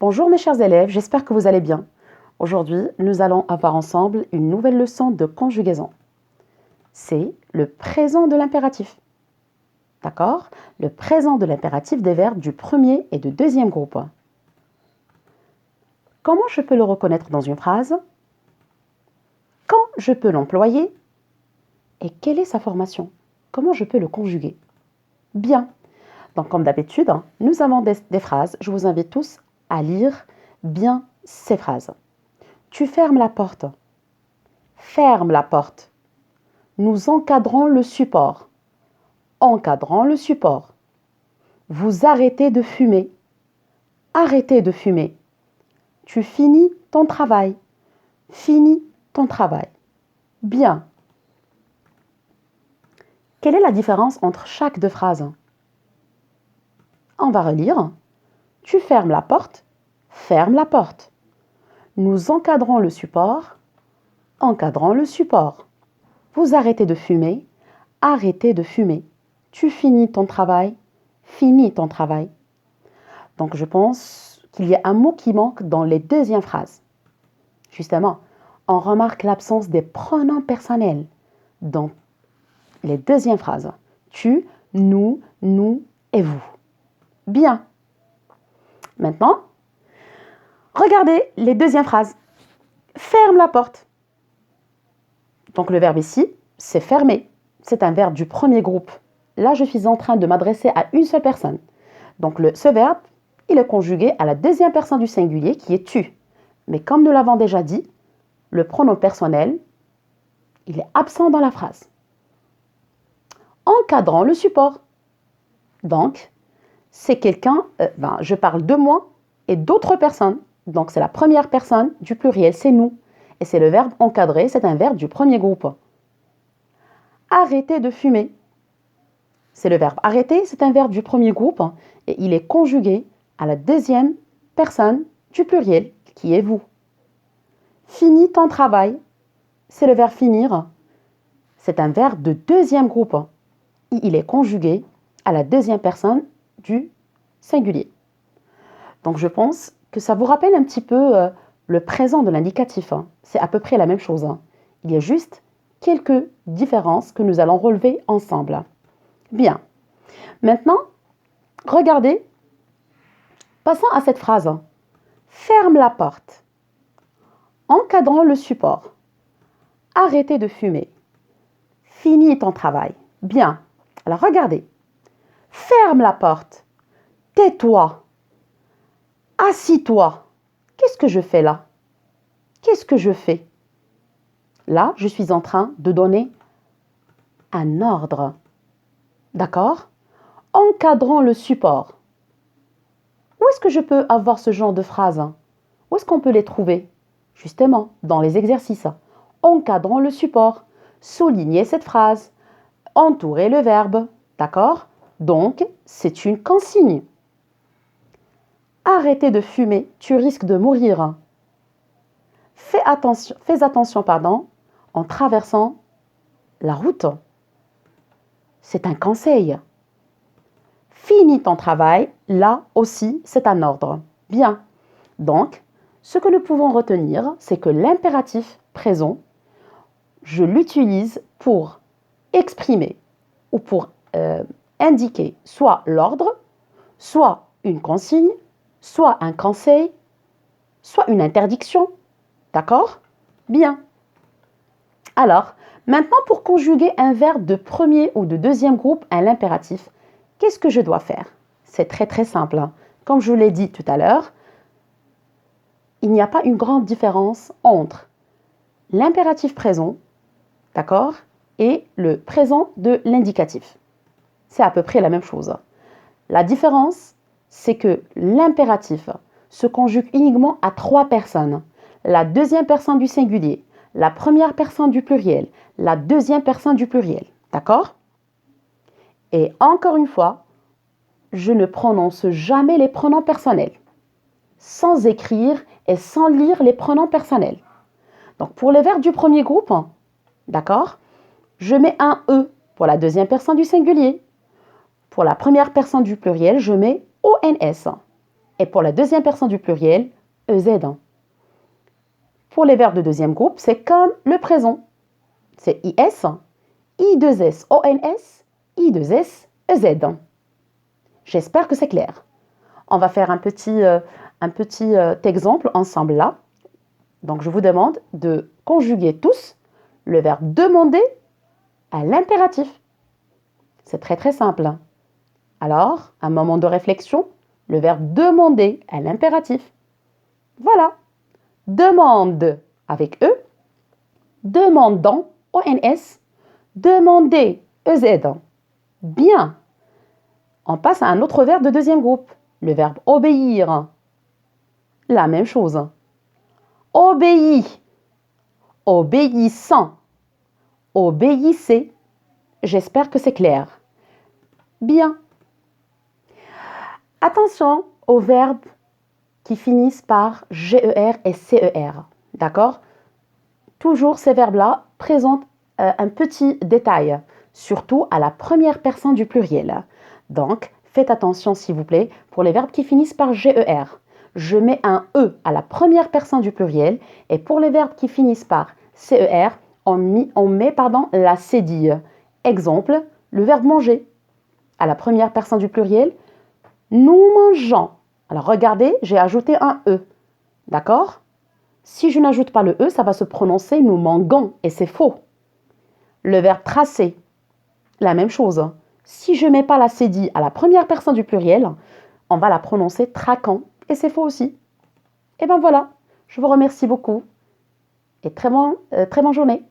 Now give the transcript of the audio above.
Bonjour mes chers élèves, j'espère que vous allez bien. Aujourd'hui, nous allons avoir ensemble une nouvelle leçon de conjugaison. C'est le présent de l'impératif. D'accord? Le présent de l'impératif des verbes du premier et du deuxième groupe. Comment je peux le reconnaître dans une phrase? Quand je peux l'employer? Et quelle est sa formation? Comment je peux le conjuguer? Bien. Donc comme d'habitude, nous avons des phrases. Je vous invite tous à lire bien ces phrases. Tu fermes la porte. Ferme la porte. Nous encadrons le support. Encadrant le support. Vous arrêtez de fumer. Arrêtez de fumer. Tu finis ton travail. Finis ton travail. Bien. Quelle est la différence entre chaque deux phrases? On va relire. Tu fermes la porte. Ferme la porte. Nous encadrons le support. Encadrant le support. Vous arrêtez de fumer. Arrêtez de fumer. Tu finis ton travail. Finis ton travail. Donc je pense qu'il y a un mot qui manque dans les deuxièmes phrases. Justement, on remarque l'absence des pronoms personnels dans les deuxièmes phrases. Tu, nous et vous. Bien. Maintenant, regardez les deuxièmes phrases. Ferme la porte. Donc le verbe ici, c'est fermer. C'est un verbe du premier groupe. Là, je suis en train de m'adresser à une seule personne. Donc ce verbe, il est conjugué à la deuxième personne du singulier qui est tu. Mais comme nous l'avons déjà dit, le pronom personnel, il est absent dans la phrase. Encadrant le support. Donc, c'est quelqu'un, je parle de moi et d'autres personnes. Donc, c'est la première personne du pluriel, c'est nous. Et c'est le verbe encadrer, c'est un verbe du premier groupe. Arrêter de fumer. C'est le verbe arrêter, c'est un verbe du premier groupe et il est conjugué à la deuxième personne du pluriel, qui est vous. Finis ton travail, c'est le verbe finir. C'est un verbe de deuxième groupe. Il est conjugué à la deuxième personne du singulier. Donc je pense que ça vous rappelle un petit peu le présent de l'indicatif. C'est à peu près la même chose. Il y a juste quelques différences que nous allons relever ensemble. Bien. Maintenant, regardez. Passons à cette phrase. Ferme la porte. Encadrant le support. Arrêtez de fumer. Finis ton travail. Bien. Alors regardez. Ferme la porte. Tais-toi. Assis-toi. Qu'est-ce que je fais là? Qu'est-ce que je fais? Là, je suis en train de donner un ordre. D'accord? Encadrant le support. Où est-ce que je peux avoir ce genre de phrases? Où est-ce qu'on peut les trouver? Justement, dans les exercices. Encadrant le support. Soulignez cette phrase. Entourer le verbe. D'accord? Donc, c'est une consigne. Arrêtez de fumer, tu risques de mourir. Fais attention, en traversant la route. C'est un conseil. Finis ton travail, là aussi, c'est un ordre. Bien. Donc, ce que nous pouvons retenir, c'est que l'impératif présent, je l'utilise pour exprimer ou pour indiquer soit l'ordre, soit une consigne, soit un conseil, soit une interdiction. D'accord? Bien. Alors, maintenant pour conjuguer un verbe de premier ou de deuxième groupe à l'impératif, qu'est-ce que je dois faire? C'est très simple. Comme je vous l'ai dit tout à l'heure, il n'y a pas une grande différence entre l'impératif présent, d'accord, et le présent de l'indicatif. C'est à peu près la même chose. La différence, c'est que l'impératif se conjugue uniquement à trois personnes. La deuxième personne du singulier, la première personne du pluriel, la deuxième personne du pluriel. D'accord? Et encore une fois, je ne prononce jamais les pronoms personnels, sans écrire et sans lire les pronoms personnels. Donc pour les verbes du premier groupe, d'accord, je mets un E pour la deuxième personne du singulier. Pour la première personne du pluriel, je mets ONS. Et pour la deuxième personne du pluriel, EZ. Pour les verbes de deuxième groupe, c'est comme le présent. C'est IS, I2S, ONS, I2S, EZ. J'espère que c'est clair. On va faire un petit exemple ensemble là. Donc, je vous demande de conjuguer tous le verbe demander à l'impératif. C'est très très simple. Alors, un moment de réflexion, le verbe demander à l'impératif. Voilà. Demande avec E, demandant, ONS, demander, EZ. Bien. On passe à un autre verbe de deuxième groupe, le verbe obéir. La même chose. Obéit, obéissant, obéissez. J'espère que c'est clair. Bien. Attention aux verbes qui finissent par GER et CER. D'accord? Toujours ces verbes-là présentent un petit détail, surtout à la première personne du pluriel. Donc, faites attention s'il vous plaît pour les verbes qui finissent par GER. Je mets un E à la première personne du pluriel et pour les verbes qui finissent par CER, on met la cédille. Exemple, le verbe manger. À la première personne du pluriel, nous mangeons. Alors regardez, j'ai ajouté un E. D'accord? Si je n'ajoute pas le E, ça va se prononcer nous manguons et c'est faux. Le verbe tracer, la même chose. Si je ne mets pas la cédille à la première personne du pluriel, on va la prononcer traquant et c'est faux aussi. Et ben voilà, je vous remercie beaucoup et très bonne journée.